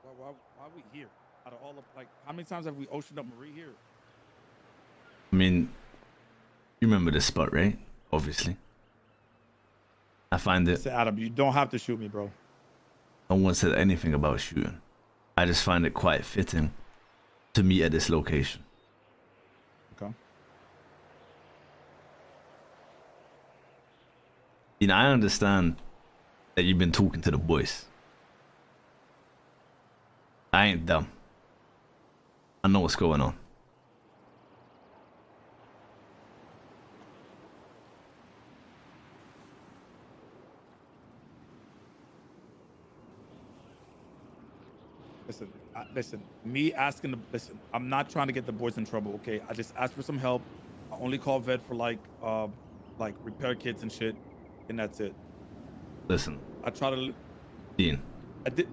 Why are we here? Out of all of, like, how many times have we oceaned up Marie here? I mean, you remember this spot, right? Obviously. I find it. Listen, Adam, you don't have to shoot me, bro. No one said anything about shooting. I just find it quite fitting to meet at this location. Okay. You know, I understand that you've been talking to the boys. I ain't dumb. I know what's going on. Listen, me asking listen, I'm not trying to get the boys in trouble, okay? I just asked for some help. I only call Vet for like repair kits and shit, and that's it. Listen. I try to... Dean.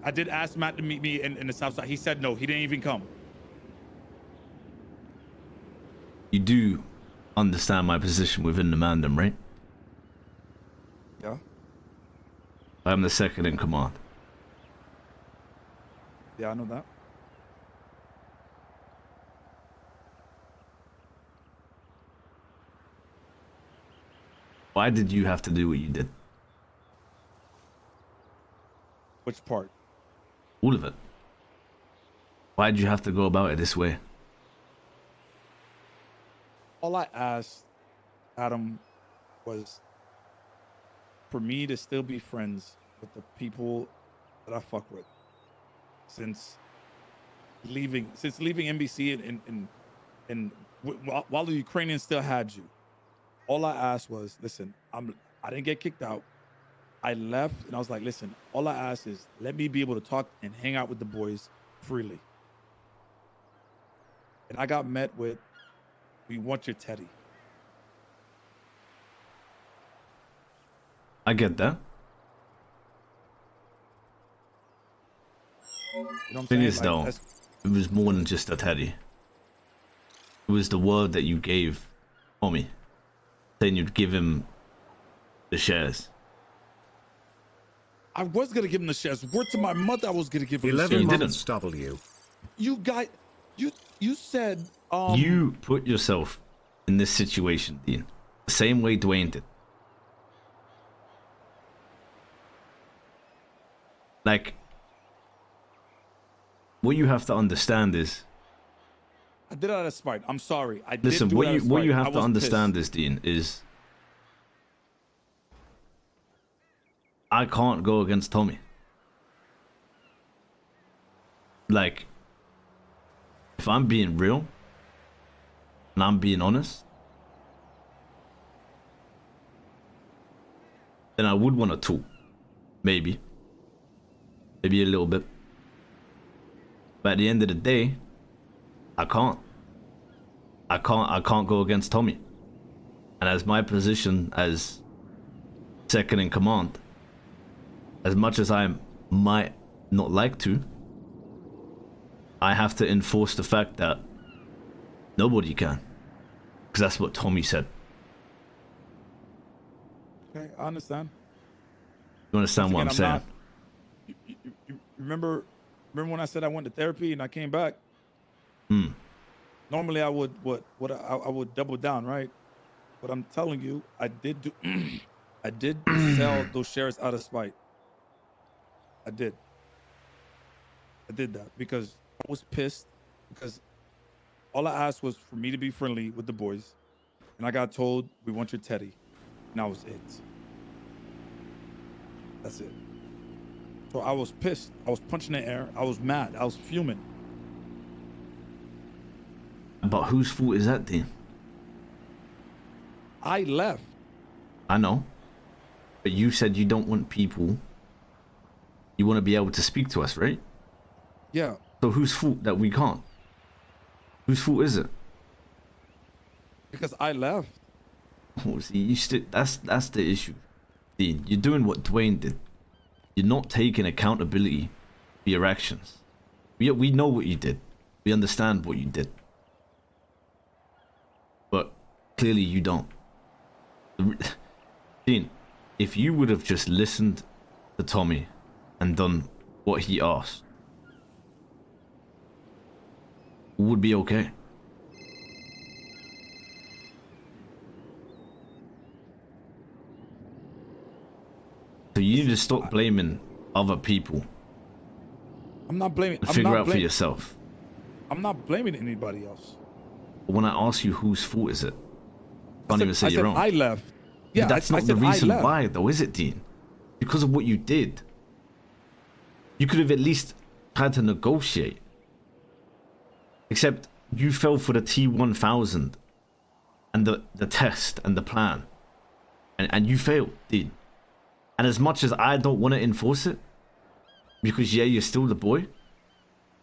I did ask Matt to meet me in the south side. He said no, he didn't even come. You do understand my position within the Mandem, right? Yeah. I'm the second in command. Yeah, I know that. Why did you have to do what you did? Which part? All of it. Why did you have to go about it this way? All I asked, Adam, was for me to still be friends with the people that I fuck with. Since leaving NBC and while the Ukrainians still had you, all I asked was, listen, I didn't get kicked out. I left and I was like, listen, all I ask is let me be able to talk and hang out with the boys freely. And I got met with, we want your Teddy. I get that. You know Thing is, though, it was more than just a Teddy. It was the word that you gave Tommy, saying you'd give him the shares. I was gonna give him the shares. Word to my mother, I was gonna give him the shares. 11 months W. You guys, you said you put yourself in this situation, Dean, the same way Dwayne did. Like, what you have to understand is, I did it out of spite. I'm sorry. Listen, what you have to understand is, Dean, is I can't go against Tommy. Like, if I'm being real and I'm being honest, then I would want to talk. Maybe a little bit. But at the end of the day, I can't go against Tommy. And as my position as second in command, as much as I might not like to, I have to enforce the fact that nobody can. Because that's what Tommy said. Okay, I understand. You understand what I'm saying? You remember when I said I went to therapy and I came back? Normally I would I would double down, right? But I'm telling you, I did do I did sell those shares out of spite. I did that because I was pissed, because all I asked was for me to be friendly with the boys, and I got told we want your Teddy, and that was it. That's it. So I was pissed. I was punching the air. I was mad. I was fuming. But whose fault is that, Dean? I left. I know. But you said you don't want people. You want to be able to speak to us, right? Yeah. So whose fault that we can't? Whose fault is it? Because I left. Oh, see, that's the issue. Dean, you're doing what Dwayne did. You're not taking accountability for your actions. We know what you did. We understand what you did. But clearly you don't. Dean, if you would have just listened to Tommy and done what he asked, would be okay. So you need to stop blaming other people. I'm not blaming. Figure out for yourself. I'm not blaming anybody else. But when I ask you whose fault is it, can't even say your own. I left. Yeah, but that's not the reason why, though, is it, Dean? Because of what you did. You could have at least tried to negotiate. Except you fell for the T-1000 and the test and the plan. And you failed, Dean. And as much as I don't want to enforce it, because yeah, you're still the boy,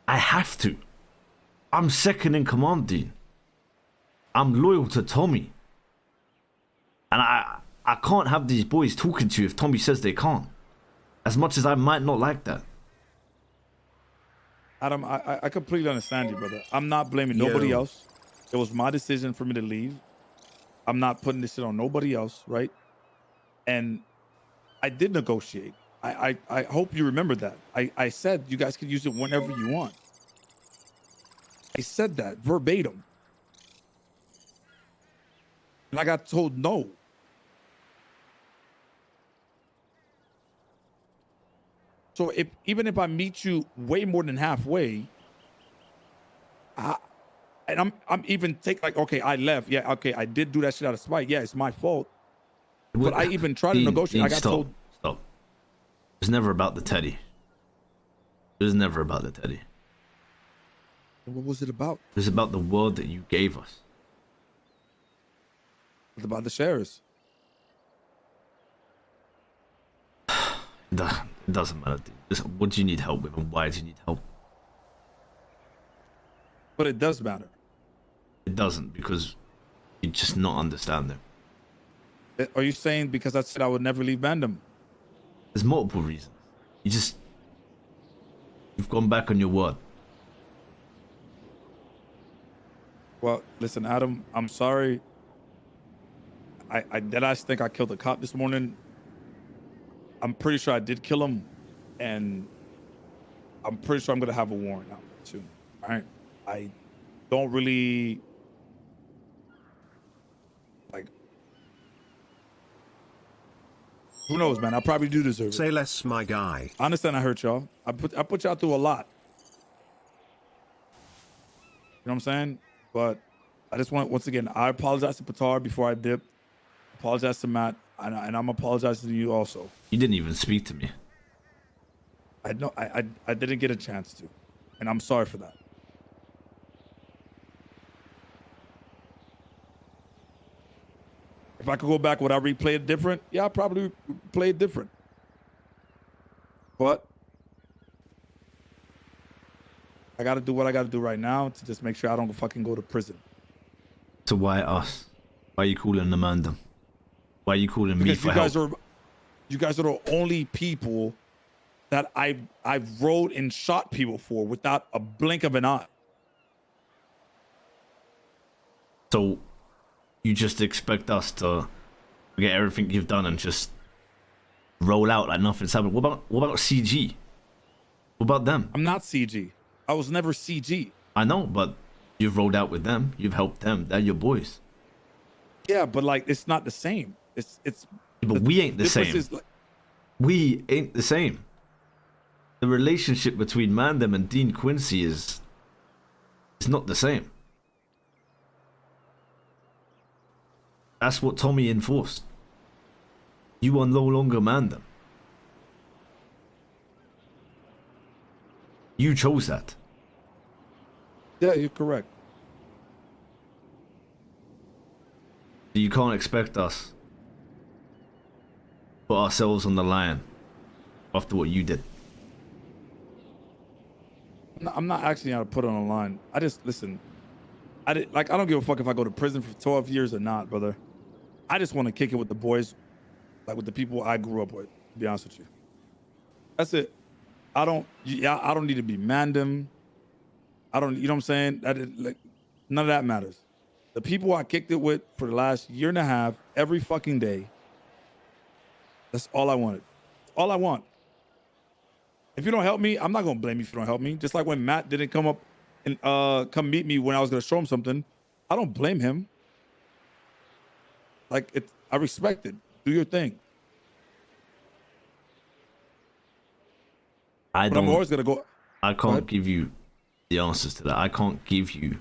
I have to. I'm second in command, Dean. I'm loyal to Tommy. And I can't have these boys talking to you if Tommy says they can't. As much as I might not like that. Adam, I completely understand you, brother. I'm not blaming nobody else. It was my decision for me to leave. I'm not putting this shit on nobody else, right? And I did negotiate. I hope you remember that. I said you guys can use it whenever you want. I said that verbatim. And I got told no. So even if I meet you way more than halfway, and I'm even like, okay, I left. Yeah, okay, I did do that shit out of spite. Yeah, it's my fault. But I even tried to negotiate. I got told. Stop. It was never about the teddy. It was never about the teddy. What was it about? It was about the word that you gave us. What about the shares? It doesn't matter. Listen, what do you need help with and why do you need help? But it does matter. It doesn't, because you're just not understanding. Are you saying because I said I would never leave Mandem? There's multiple reasons. You've gone back on your word. Well, listen, Adam, I'm sorry. I deadass think I killed a cop this morning. I'm pretty sure I did kill him, and I'm pretty sure I'm gonna have a warrant out soon. All right, I don't really like. Who knows, man? I probably do deserve it. Say less, my guy. I understand I hurt y'all. I put y'all through a lot. You know what I'm saying? But I just want, once again, I apologize to Patar before I dip. Apologize to Matt, and I'm apologizing to you also. You didn't even speak to me. I know I didn't get a chance to, and I'm sorry for that. If I could go back, would I replay it different? Yeah, I'd probably play it different. But I got to do what I got to do right now to just make sure I don't fucking go to prison. So why us? Why are you calling the Mandem? Why are you calling me for help? You guys are the only people that I've rode and shot people for without a blink of an eye. So you just expect us to forget everything you've done and just roll out like nothing's happened? What about CG? What about them? I'm not CG. I was never CG. I know, but you've rolled out with them. You've helped them. They're your boys. Yeah, but like it's not the same. It's. But we ain't the same. We ain't the same. The relationship between Mandem and Dean Quincy is not the same. That's what Tommy enforced. You are no longer Mandem. You chose that. Yeah, you're correct. You can't expect us to put ourselves on the line after what you did. I'm not asking you how to put it on the line. I just listen. I don't give a fuck if I go to prison for 12 years or not, brother. I just want to kick it with the boys, like with the people I grew up with. To be honest with you, that's it. I don't need to be Mandem. You know what I'm saying? None of that matters. The people I kicked it with for the last year and a half, every fucking day, That's all I wanted. All I want. If you don't help me, I'm not gonna blame you if you don't help me. Just like when Matt didn't come up and come meet me when I was gonna show him something, I don't blame him. Like I respect it. Do your thing. But I'm always gonna go. I can't give you the answers to that. I can't give you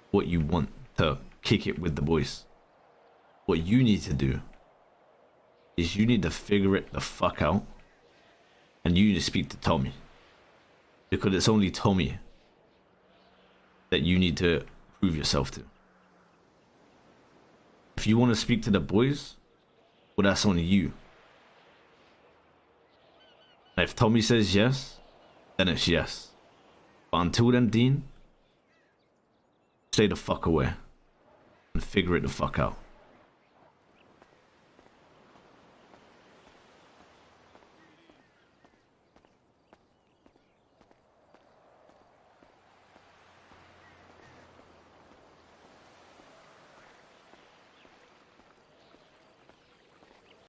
what you want to kick it with the boys. What you need to do is you need to figure it the fuck out, and you need to speak to Tommy, because it's only Tommy that you need to prove yourself to. If you want to speak to the boys, well, that's on you. If Tommy says yes, then it's yes. But until then, Dean, stay the fuck away and figure it the fuck out.